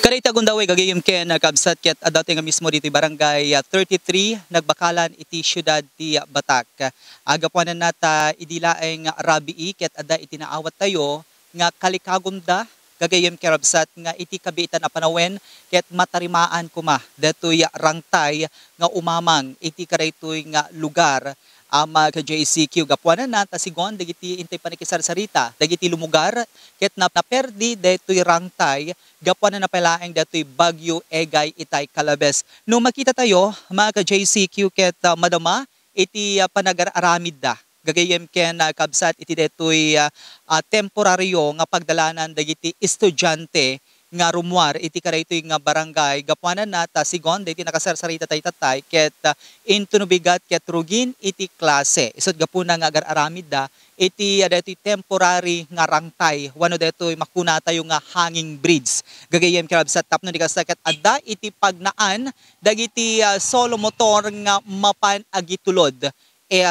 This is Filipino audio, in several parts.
Karita gundaway gagayim ken kabsat ket adate nga mismo dito barangay 33 nagbakalan iti syudad ti Batak. Agapuanan nata idilaeng rabii ket adda iti naawat tayo nga kalikagumda gagayim kerabsat nga iti kabitan a panawen ket matarimaan kuma datoy rangtay nga umamang iti karaytoy nga lugar ama ka JCQ gapuanan na tasigon dagiti intay panikisarsarita dagiti lumugar ket naperdi daytoy rangtay gapuanan na palaeng daytoy Bagyo Egay itay Calabes. No makita tayo mga ka JCQ ket madama iti panag-aramid da gagayem ken kabsat iti daytoy temporaryo nga pagdalanan dagiti estudyante nga rumwar iti karaytoy nga barangay gapuanan nata sigon diti nakasarsarita tay tatay ket intunubigat ket rugin iti klase isod gapuna nga agar-aramid da iti daytoy temporary nga rangtay wano daytoy makuna tayo nga hanging bridge gagayem kerabsat tapno di kasaket adda iti pagnaan dagiti solo motor nga mapan agitulod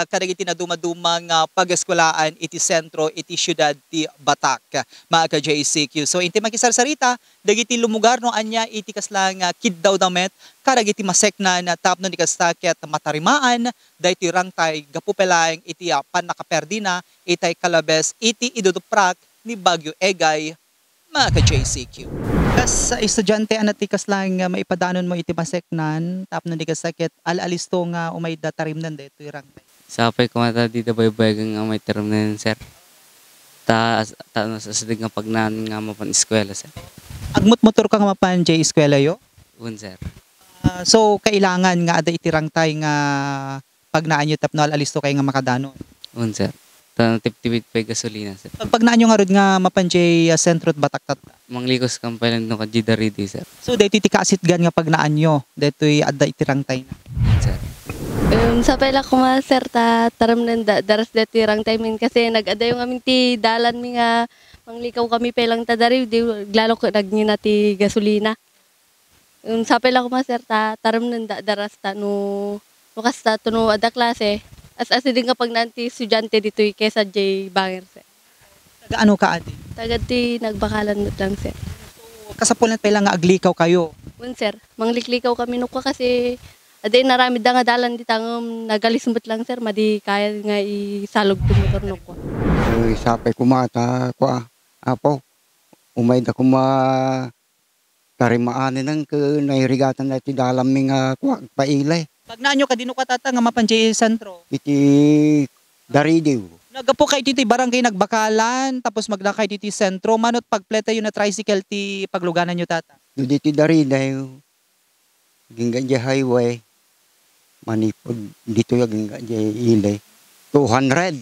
kadagiti na dumadumang pag-eskulaan iti sentro iti syudad ti Batak mga ka JCQ. So inti makisarsarita dagiti lumugar no anya iti kaslang kiddaw damet kadagiti maseknan tapno di kastaket matarimaan daytoy rangtay gapupelaeng iti panakaperdi na itay Calabes iti iduduprak ni Bagyo Egay mga ka JCQ. Kas sa estudyante anati kaslang maipadanon mo iti maseknan tapno di kastaket alalisto nga umay datarimnan daytoy rangtay. Sapay ko mata dito baybagang nga may term na yun, sir. Nasasadig nga pagnan nga mapan eskwela, sir. Agmut motor ka nga mapan jay eskwela yo? Un, sir. So kailangan nga ada itirangtay nga pagnaan nyo tapno alisto kay nga makadanon. Un, sir. Tip-tipid pa gasolina, sir. Pagnaan nyo nga rod nga mapan jay sentro at Batak. Manglikos kang pala nung kajidaridi, sir. So dito tikasit gan nga pagnaan nyo dito'y ada itirangtay na. Un, sir. Sa pala ko sir taram ng daras dito yung timing kasi nag-ada yung aming ti dalan mi nga manglikaw kami pelang tadari di lalo ko nagnyina ti gasolina. Sa pala ko sir taram ng daras ta no kasta to no ada klase as din kapag nanti estudyante dito kesa J Banger sir. Taga ano ka adi? Taga ti nagbakalan lang sir. So kasapulan pelang nga aglikaw kayo. Sir, mangliklikaw kami no kasi aday narami da nga dalan di tangom nagalismbot lang sir madi kaya nga isalog ti motor no ko. Sapay kumata kwa apo umay da kuma tarimaanen ng nairigatan na ti dalam mi nga kwa pailay. Pagnaan nyo kadino ka tata nga mapan jay sentro. Iti daridiw. Nagapo kay dito'y barangay nagbakalan tapos maglakay dito'y sentro manot pagpleta yun na tricycle ti pagluganan nyo tata. Diti daridiw gingga highway manipod dito yung ilay 200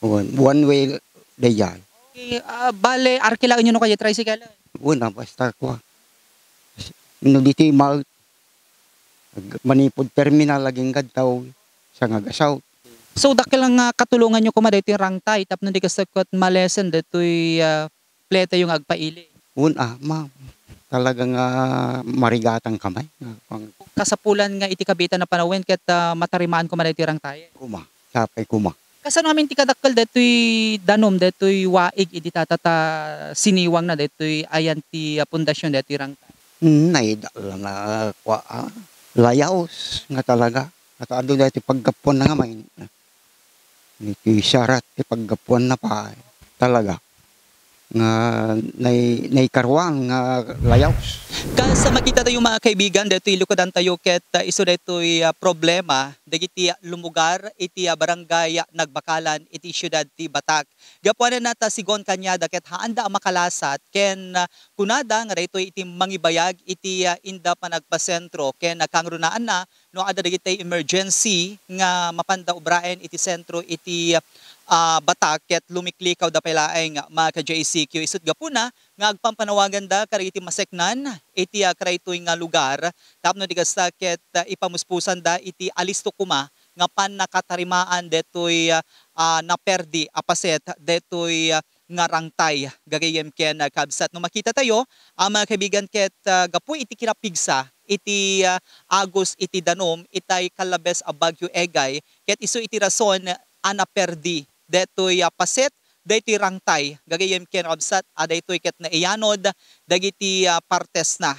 one way dayay. Okay, bale arkilaan nyo no kaya tricycle. Una basta ko no dito manipod terminal laging kadtaw sa ngagasaw. So dakil lang katulungan nyo kuma dito yung rangtay tapno di kasakot malesen dito'y pleta yung agpaili. Una ma'am talagang marigatang kamay. Kasapulan nga iti kabitan na panawen ket matarimaan ko man iti rangtay. Kuma, sapay kuma. Kasano amin ti kadakkel detoy danom detoy waig iti tatata siniwang na detoy ayan ti pundasyon detoy rangtay. Naidala na kwa layaos nga talaga. At ado dati paggapon na nga may iti syarat ti paggapon na pa talaga. Nga naikarwang nga layaws. Kasa makita tayo mga kaibigan detoy lukodan tayo ket isu detoy problema dagiti lumugar iti barangay nagbakalan iti syudad ti Batak. Gapuanan nata sigon kanya ket haanda makalasat ken kunada nga detoy iti mangibayag iti inda panagpasentro ken kangrunaan na no ada dagiti emergency nga mapanda ubraen iti sentro iti Batak ket lumiklikaw da pelaeng mga ka JCQ isut gapuna nga agpampanawagan da kariti maseknan iti karaytoy nga lugar tapno di kasta ket ipamuspusan da iti alisto kuma nga pan nakatarimaan detoy naperdi apaset detoy nga rangtay gagayem ken kabsat no makita tayo mga kaibigan ket gapu iti kirapigsa iti Agos iti danom itay Calabes a Bagyo Egay ket isu iti rason anaperdi detoy paset dagiti rangtay gagayem ken kabsat aday toy ket na iyanod dagiti partes na